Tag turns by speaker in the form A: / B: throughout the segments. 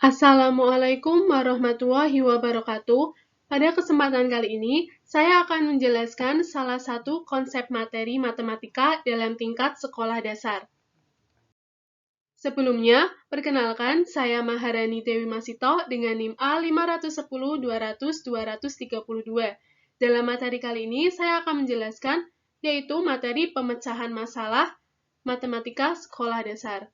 A: Assalamualaikum warahmatullahi wabarakatuh. Pada kesempatan kali ini, saya akan menjelaskan salah satu konsep materi matematika dalam tingkat sekolah dasar. Sebelumnya, perkenalkan, saya Maharani Dewi Masito dengan NIM A510200-232. Dalam materi kali ini, saya akan menjelaskan, yaitu materi pemecahan masalah matematika sekolah dasar.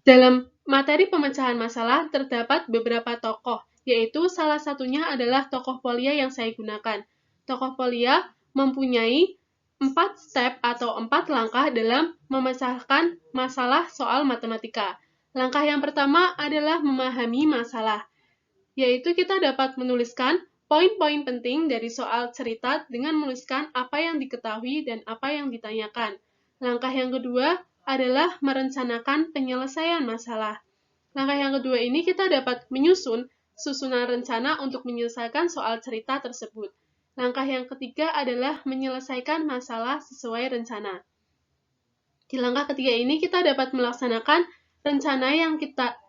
A: Dalam materi pemecahan masalah terdapat beberapa tokoh, yaitu salah satunya adalah tokoh Polya yang saya gunakan. Tokoh Polya mempunyai 4 step atau 4 langkah dalam memecahkan masalah soal matematika. Langkah yang pertama adalah memahami masalah, yaitu kita dapat menuliskan poin-poin penting dari soal cerita dengan menuliskan apa yang diketahui dan apa yang ditanyakan. Langkah yang kedua adalah merencanakan penyelesaian masalah. Langkah yang kedua ini kita dapat menyusun susunan rencana untuk menyelesaikan soal cerita tersebut. Langkah yang ketiga adalah menyelesaikan masalah sesuai rencana. Di langkah ketiga ini kita dapat melaksanakan rencana yang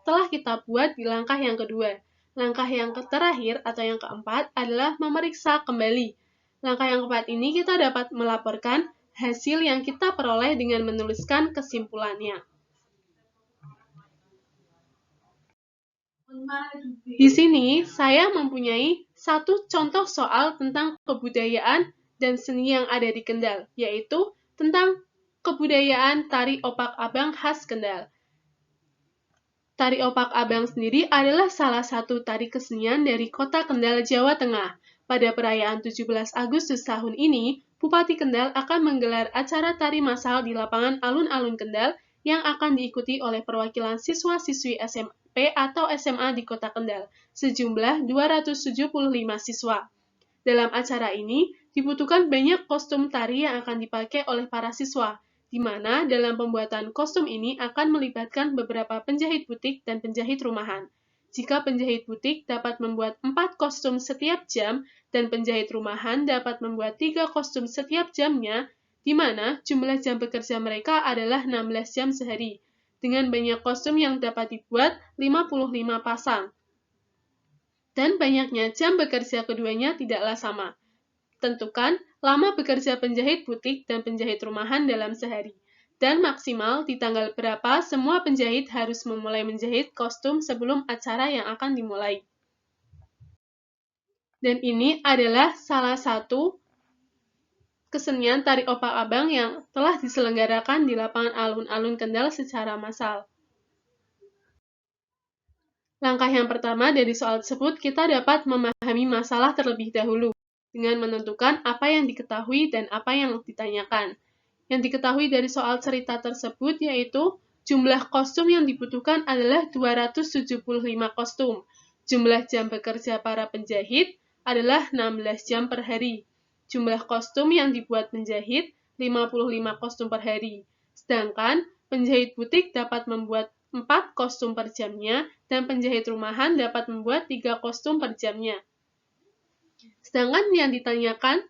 A: telah kita buat di langkah yang kedua. Langkah yang terakhir atau yang keempat adalah memeriksa kembali. Langkah yang keempat ini kita dapat melaporkan hasil yang kita peroleh dengan menuliskan kesimpulannya. Di sini, saya mempunyai satu contoh soal tentang kebudayaan dan seni yang ada di Kendal, yaitu tentang kebudayaan tari opak abang khas Kendal. Tari opak abang sendiri adalah salah satu tari kesenian dari kota Kendal, Jawa Tengah. Pada perayaan 17 Agustus tahun ini, Bupati Kendal akan menggelar acara tari massal di lapangan alun-alun Kendal yang akan diikuti oleh perwakilan siswa-siswi SMP atau SMA di Kota Kendal, sejumlah 275 siswa. Dalam acara ini, dibutuhkan banyak kostum tari yang akan dipakai oleh para siswa, di mana dalam pembuatan kostum ini akan melibatkan beberapa penjahit butik dan penjahit rumahan. Jika penjahit butik dapat membuat 4 kostum setiap jam, dan penjahit rumahan dapat membuat 3 kostum setiap jamnya, di mana jumlah jam bekerja mereka adalah 16 jam sehari, dengan banyak kostum yang dapat dibuat 55 pasang. Dan banyaknya jam bekerja keduanya tidaklah sama. Tentukan lama bekerja penjahit butik dan penjahit rumahan dalam sehari. Dan maksimal di tanggal berapa semua penjahit harus memulai menjahit kostum sebelum acara yang akan dimulai. Dan ini adalah salah satu kesenian tari opak abang yang telah diselenggarakan di lapangan alun-alun Kendal secara massal. Langkah yang pertama dari soal tersebut, kita dapat memahami masalah terlebih dahulu dengan menentukan apa yang diketahui dan apa yang ditanyakan. Yang diketahui dari soal cerita tersebut yaitu jumlah kostum yang dibutuhkan adalah 275 kostum. Jumlah jam bekerja para penjahit adalah 16 jam per hari. Jumlah kostum yang dibuat penjahit 55 kostum per hari. Sedangkan penjahit butik dapat membuat 4 kostum per jamnya dan penjahit rumahan dapat membuat 3 kostum per jamnya. Sedangkan yang ditanyakan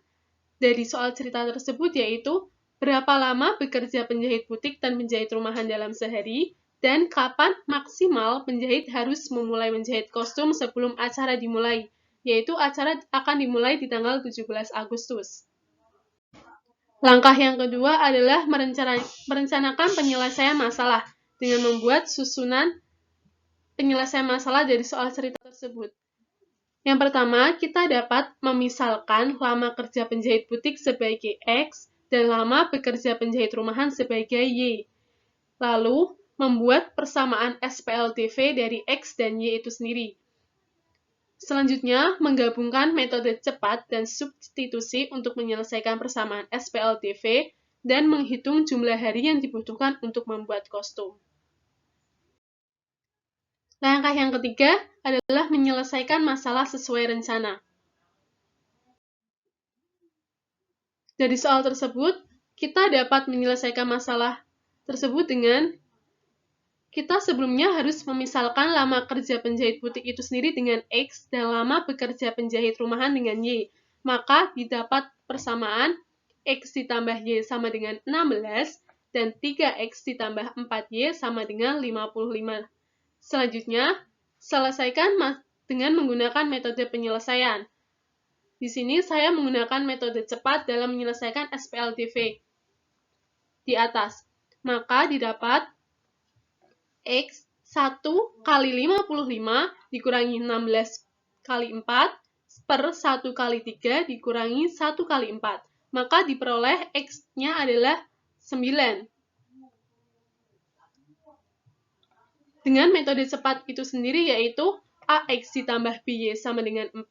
A: dari soal cerita tersebut yaitu berapa lama bekerja penjahit butik dan penjahit rumahan dalam sehari, dan kapan maksimal penjahit harus memulai menjahit kostum sebelum acara dimulai, yaitu acara akan dimulai di tanggal 17 Agustus. Langkah yang kedua adalah merencanakan penyelesaian masalah dengan membuat susunan penyelesaian masalah dari soal cerita tersebut. Yang pertama, kita dapat memisalkan lama kerja penjahit butik sebagai X dan lama bekerja penjahit rumahan sebagai Y. Lalu, membuat persamaan SPLDV dari X dan Y itu sendiri. Selanjutnya, menggabungkan metode cepat dan substitusi untuk menyelesaikan persamaan SPLDV dan menghitung jumlah hari yang dibutuhkan untuk membuat kostum. Langkah yang ketiga adalah menyelesaikan masalah sesuai rencana. Dari soal tersebut, kita dapat menyelesaikan masalah tersebut dengan kita sebelumnya harus memisalkan lama kerja penjahit butik itu sendiri dengan X dan lama bekerja penjahit rumahan dengan Y. Maka didapat persamaan X ditambah Y sama dengan 16 dan 3X ditambah 4Y sama dengan 55. Selanjutnya, selesaikan dengan menggunakan metode penyelesaian. Di sini saya menggunakan metode cepat dalam menyelesaikan SPLDV di atas. Maka didapat X 1 kali 55 dikurangi 16 kali 4 per 1 kali 3 dikurangi 1 kali 4. Maka diperoleh X-nya adalah 9. Dengan metode cepat itu sendiri yaitu AX ditambah BY sama dengan 4,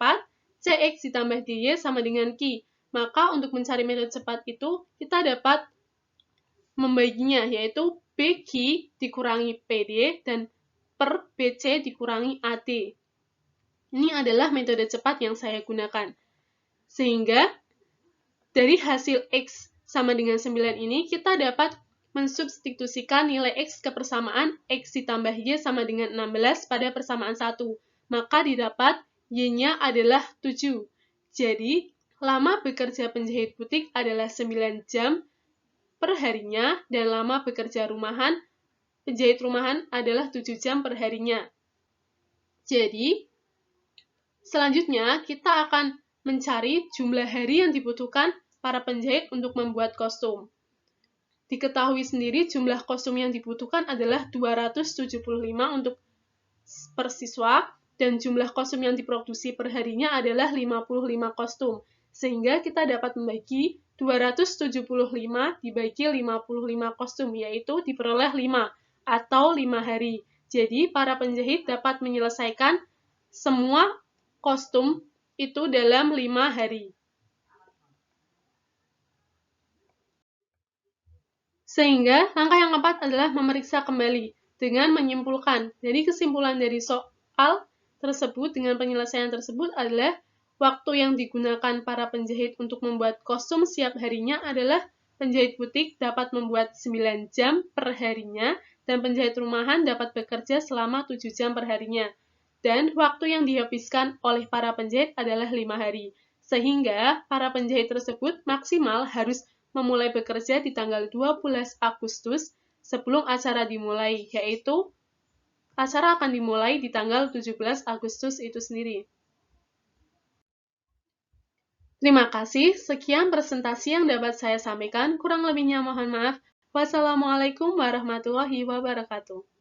A: CX ditambah DY sama dengan Q. Maka untuk mencari metode cepat itu, kita dapat membaginya, yaitu BQ dikurangi PD dan per BC dikurangi AD. Ini adalah metode cepat yang saya gunakan. Sehingga, dari hasil X sama dengan 9 ini, kita dapat mensubstitusikan nilai X ke persamaan X ditambah Y sama dengan 16 pada persamaan 1. Maka didapat Y-nya adalah 7. Jadi, lama bekerja penjahit butik adalah 9 jam per harinya, dan lama bekerja penjahit rumahan adalah 7 jam per harinya. Jadi, selanjutnya kita akan mencari jumlah hari yang dibutuhkan para penjahit untuk membuat kostum. Diketahui sendiri jumlah kostum yang dibutuhkan adalah 275 untuk per siswa, dan jumlah kostum yang diproduksi per harinya adalah 55 kostum. Sehingga kita dapat membagi 275 dibagi 55 kostum, yaitu diperoleh 5 atau 5 hari. Jadi, para penjahit dapat menyelesaikan semua kostum itu dalam 5 hari. Sehingga, langkah yang keempat adalah memeriksa kembali dengan menyimpulkan. Jadi, kesimpulan dari soal tersebut dengan penyelesaian tersebut adalah waktu yang digunakan para penjahit untuk membuat kostum setiap harinya adalah penjahit butik dapat membuat 9 jam per harinya, dan penjahit rumahan dapat bekerja selama 7 jam per harinya. Dan waktu yang dihabiskan oleh para penjahit adalah 5 hari. Sehingga, para penjahit tersebut maksimal harus memulai bekerja di tanggal 12 Agustus sebelum acara dimulai, yaitu acara akan dimulai di tanggal 17 Agustus itu sendiri. Terima kasih, sekian presentasi yang dapat saya sampaikan, kurang lebihnya mohon maaf. Wassalamualaikum warahmatullahi wabarakatuh.